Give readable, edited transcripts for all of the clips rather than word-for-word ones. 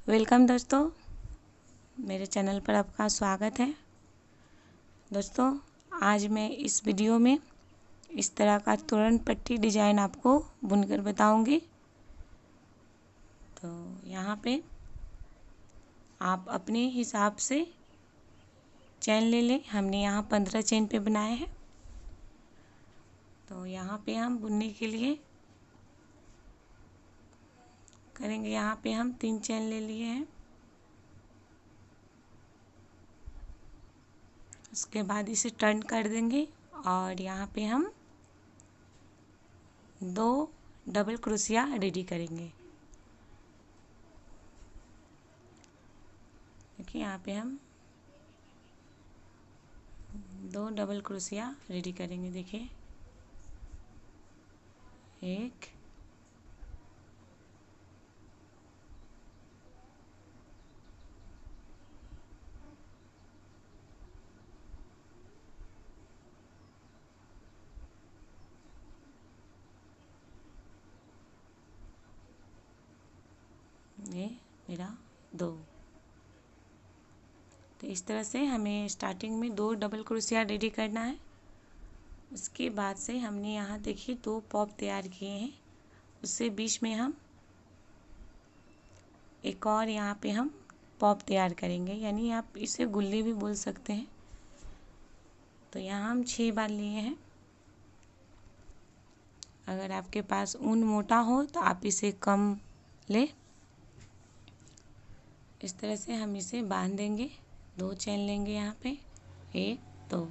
Welcome दोस्तों, मेरे channel पर आपका स्वागत है। दोस्तों, आज मैं इस वीडियो में इस तरह का तोरण पट्टी डिजाइन आपको बुनकर बताऊंगी। तो यहाँ पे आप अपने हिसाब से चैन ले लें। हमने यहाँ 15 चैन पे बनाए हैं। तो यहाँ पे हम बुनने के लिए करेंगे, यहाँ पे हम 3 चैन ले लिए हैं। उसके बाद इसे टर्न कर देंगे और यहाँ पे हम 2 डबल क्रोशिया रेडी करेंगे। देखिए, यहाँ पे हम 2 डबल क्रोशिया रेडी करेंगे। देखिए, 1 ये मेरा 2। तो इस तरह से हमें स्टार्टिंग में 2 डबल क्रोशिया रेडी करना है। उसके बाद से हमने यहाँ देखिए 2 पॉप तैयार किए हैं। उससे बीच में हम एक और यहाँ पे हम पॉप तैयार करेंगे, यानी आप इसे गुल्ली भी बोल सकते हैं। तो यहाँ हम 6 बार लिए हैं। अगर आपके पास ऊन मोटा हो तो आप इसे कम ले। इस तरह से हम इसे बांध देंगे। 2 चैन लेंगे यहाँ पे, 1 2।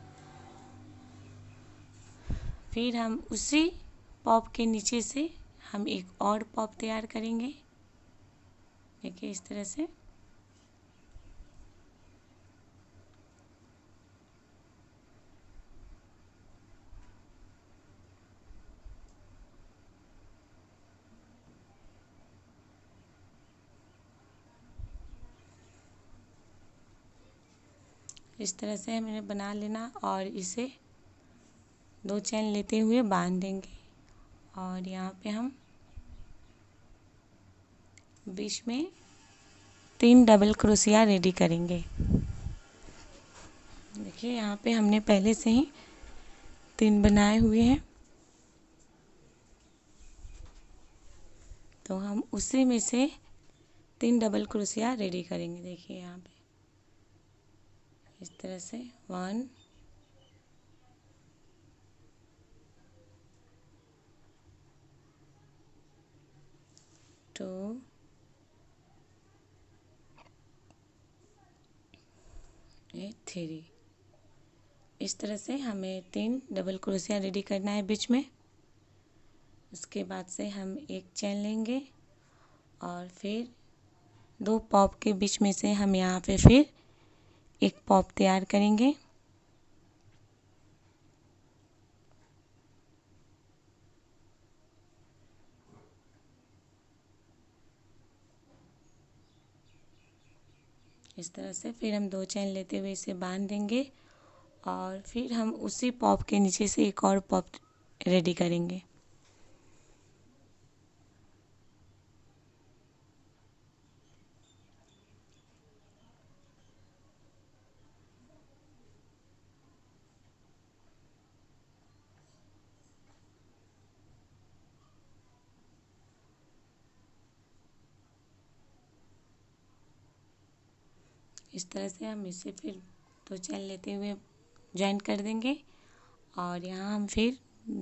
फिर हम उसी पॉप के नीचे से हम एक और पॉप तैयार करेंगे। देखिए, इस तरह से। इस तरह से हमें बना लेना और इसे 2 चैन लेते हुए बांध देंगे। और यहाँ पे हम बीच में 3 डबल क्रोशिया रेडी करेंगे। देखिए, यहाँ पे हमने पहले से ही 3 बनाए हुए हैं। तो हम उसी में से 3 डबल क्रोशिया रेडी करेंगे। देखिए, यहाँ पे इस तरह से 1 2 3। इस तरह से हमें 3 डबल क्रोशिया रेडी करना है बीच में। उसके बाद से हम एक चैन लेंगे और फिर 2 पॉप के बीच में से हम यहाँ पे फिर एक पॉप तैयार करेंगे। इस तरह से फिर हम 2 चैन लेते हुए इसे बांध देंगे और फिर हम उसी पॉप के नीचे से एक और पॉप रेडी करेंगे। इस तरह से हम इसे फिर 2 चैन लेते हुए ज्वाइन कर देंगे और यहाँ हम फिर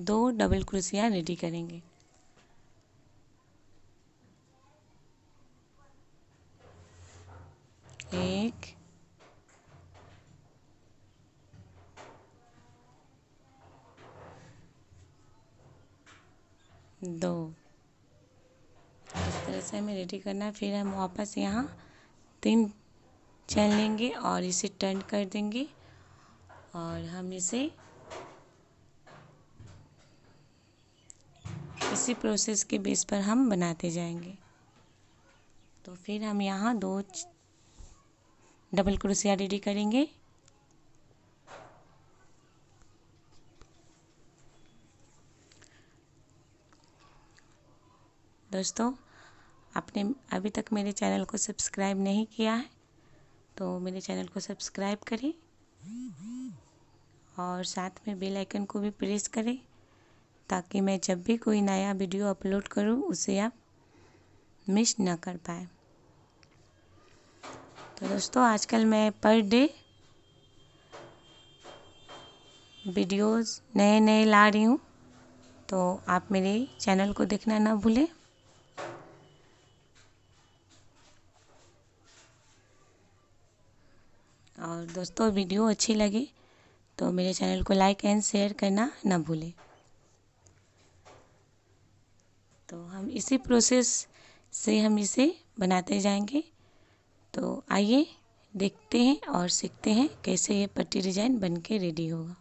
2 डबल क्रोशिया रेडी करेंगे। एक 2। इस तरह से हमें रेडी करना है। फिर हम वापस यहाँ 3 चैन लेंगे और इसे टर्न कर देंगे और हम इसे इसी प्रोसेस के बेस पर हम बनाते जाएंगे। तो फिर हम यहाँ 2 डबल क्रोशिया रेडी करेंगे। दोस्तों, आपने अभी तक मेरे चैनल को सब्सक्राइब नहीं किया है तो मेरे चैनल को सब्सक्राइब करें और साथ में बेल आइकन को भी प्रेस करें ताकि मैं जब भी कोई नया वीडियो अपलोड करूं उसे आप मिस ना कर पाए। तो दोस्तों आजकल मैं पर डे वीडियोस नए नए ला रही हूँ, तो आप मेरे चैनल को देखना ना भूलें। और दोस्तों वीडियो अच्छी लगे तो मेरे चैनल को लाइक एंड शेयर करना ना भूलें। तो हम इसी प्रोसेस से हम इसे बनाते जाएंगे। तो आइए देखते हैं और सीखते हैं कैसे ये पट्टी डिज़ाइन बन के रेडी होगा।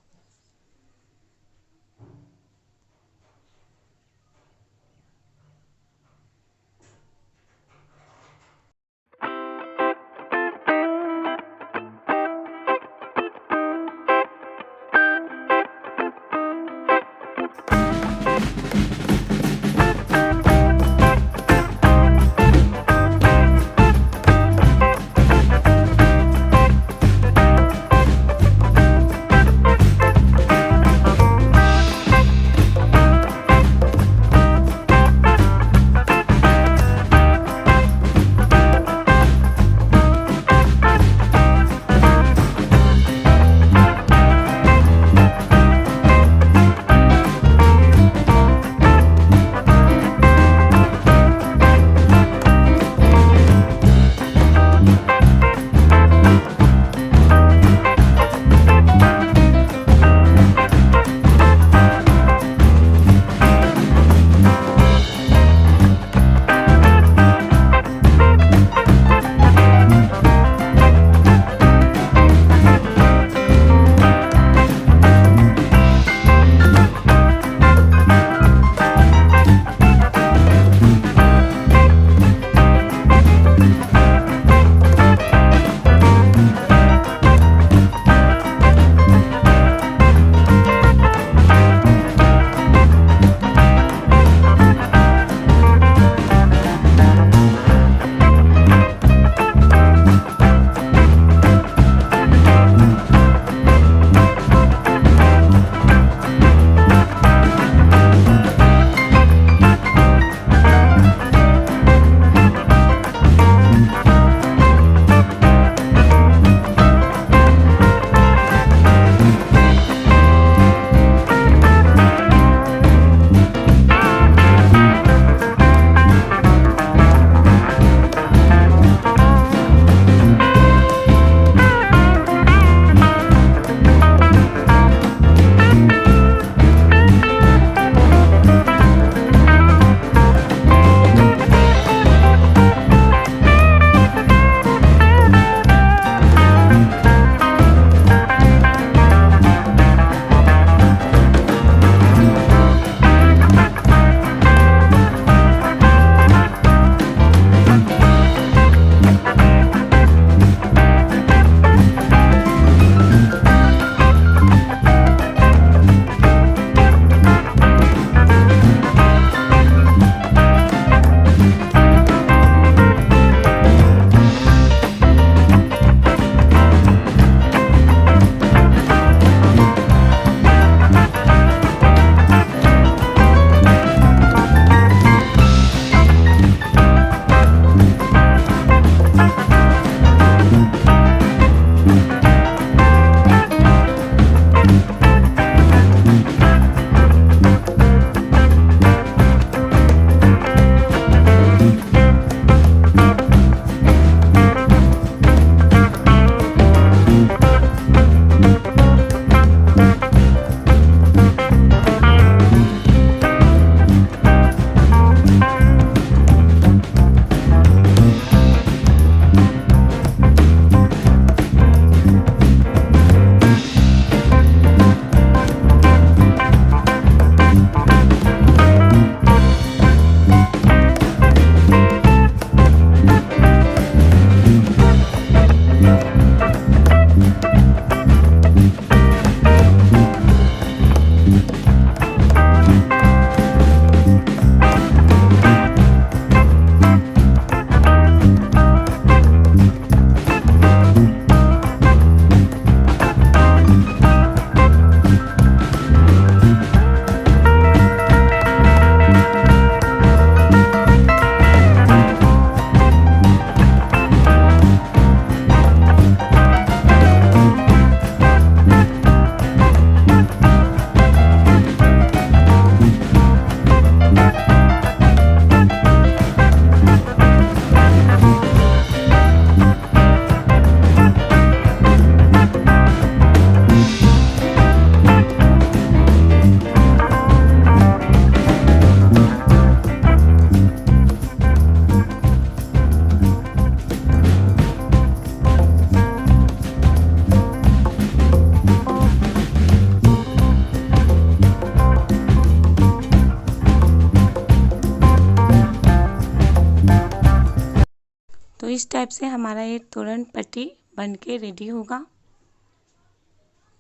तो इस टाइप से हमारा ये तोरण पट्टी बन के रेडी होगा।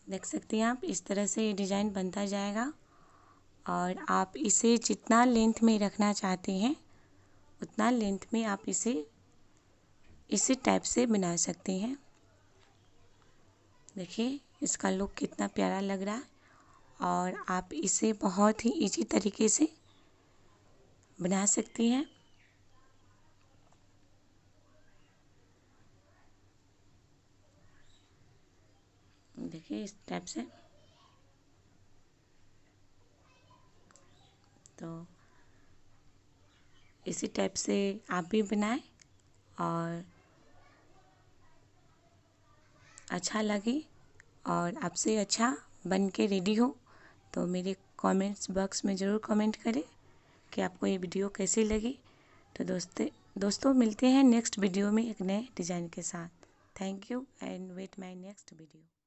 देख सकती हैं आप, इस तरह से ये डिज़ाइन बनता जाएगा और आप इसे जितना लेंथ में रखना चाहते हैं उतना लेंथ में आप इसे इसी टाइप से बना सकते हैं। देखिए इसका लुक कितना प्यारा लग रहा है और आप इसे बहुत ही इजी तरीके से बना सकती हैं। देखिए इस टाइप से। तो इसी टाइप से आप भी बनाएं और अच्छा लगे और आपसे अच्छा बन के रेडी हो तो मेरे कमेंट्स बॉक्स में ज़रूर कमेंट करें कि आपको ये वीडियो कैसी लगी। तो दोस्तों मिलते हैं नेक्स्ट वीडियो में एक नए डिज़ाइन के साथ। Thank you and wait my next video.